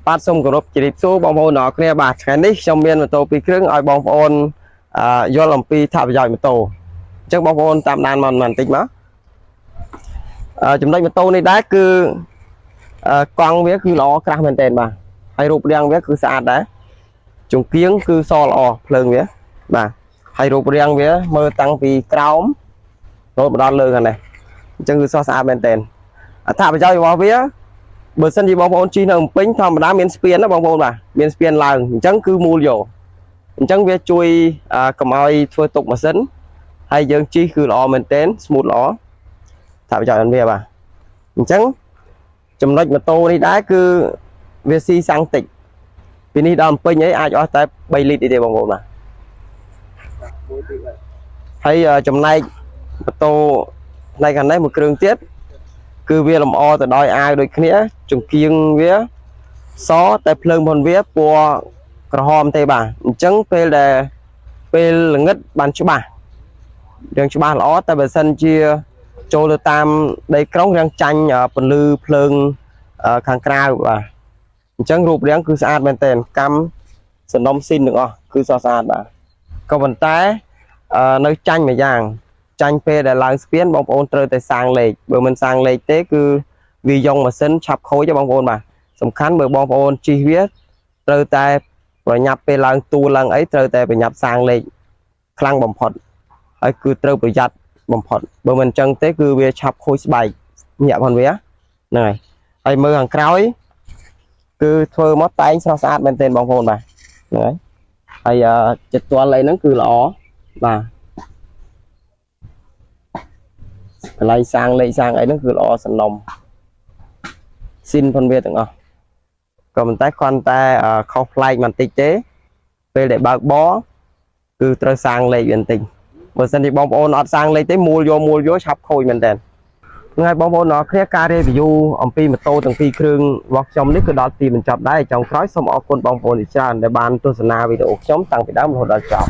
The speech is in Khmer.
បាទសូមគោរពជម្រាបសួរបងប្អូនអរគ្នាបាទថ្ងៃនេះខ្ញុំមានម៉ូតូ2គ្រឿងឲ្យបងប្អូនយល់អំពីថាប្រយោជន៍ម៉ូតូអញ្ចឹងបងប្អូនតាមដានមកបន្តិចមកចំណុចម៉ូតូនេះដែរគឺកង់វាគឺល្អក្រាស់មែនទែនបាទហើយរូបរាងវាគឺស្អាតដែរជង្គៀងគឺសល្អភ្លើងវាបាទហើយរូបរាងវាមើលតាំងពីក្រោមរហូតមកដល់លើខាងនេះអញ្ចឹងគឺសស្អាតមែនទែនអត្ថប្រយោជន៍របស់វាបើសិនជាបងប្អូនជិះនៅភ្នំពេញធម្មតាមានស្ពានណាបងប្អូនបាទមានស្ពានឡើងអញ្ចឹងគឺមូលយកអញ្ចឹងវាជួយកុំឲ្យធ្វើទុកម៉ាស៊ីនហើយយើងជិះគឺល្អមែនទែន smooth ល្អថាប្រយោជន៍របស់វាបាទអញ្ចឹងចំណុចម៉ូតូនេះដែរគឺវាស៊ីសាំងតិចពីនេះដល់ភ្នំពេញអីអាចអស់តែ3លីត្រទេបងប្អូនបាទហើយចំណែកម៉ូតូផ្នែកខាងនេះមួយគ្រឿងទៀតគឺវាលម្អទៅដោយអាវដូចគ្នាជង្គៀងវាសតែភ្លើងផងវាពណ៌ក្រហមទេបាទអញ្ចឹងពេលល្ងិតបានច្បាស់រឿងច្បាស់ល្អតែបើសិនជាចូលទៅតាមដីក្រុងរាងចាញ់ពន្លឺភ្លើងខាងក្រៅបាទអញ្ចឹងរូបរាងគឺស្អាតមែនទែនកម្មសំណុំស៊ីនទាំងអស់គឺស្អាតបាទក៏ប៉ុន្តែនៅចាញ់មួយយ៉ាងចាញ់ពេលដែលឡើងស្ពានបងប្អូនត្រូវតែសាងលេខបើមិនសាងលេខទេគឺវាយ៉ងម៉ាស៊ីនឆាប់ខូចទេបងប្អូនបាទសំខាន់បើបងប្អូនជិះវាត្រូវតែប្រញាប់ពេលឡើងទូឡើងអីត្រូវតែប្រញាប់សាងលេខខ្លាំងបំផុតហើយគឺត្រូវប្រយ័ត្នបំផុតបើមិនអញ្ចឹងទេគឺវាឆាប់ខូចស្បែកញាក់ផងវាហ្នឹងហើយមើលខាងក្រោយគឺធ្វើមកតែងស្រស់ស្អាតមែនទែនបងប្អូនបាទហ្នឹងហើយចិត្តទាល់អីហ្នឹងគឺល្អបាទកន្លែងសាងលេខសាងអីហ្នឹងគឺល្អសំណុំស៊ីនផងវាទាំងអស់ក៏ប៉ុន្តែគ្រាន់តែខុសប្លែកបន្តិចទេពេលដែលបើកបគឺត្រូវសាងលេខបន្តិចបើសិនជាបងប្អូនអត់សាងលេខទេមូលយកឆាប់ខូចមែនតើថ្ងៃបងប្អូនអរគ្នាការ review អំពីម៉ូតូទាំងពីរគ្រឿងរបស់ខ្ញុំនេះគឺដល់ទីបញ្ចប់ដែរចុងក្រោយសូមអរគុណបងប្អូនជាច្រើនដែលបានទស្សនាវីដេអូខ្ញុំតាំងពីដើមរហូតដល់ចប់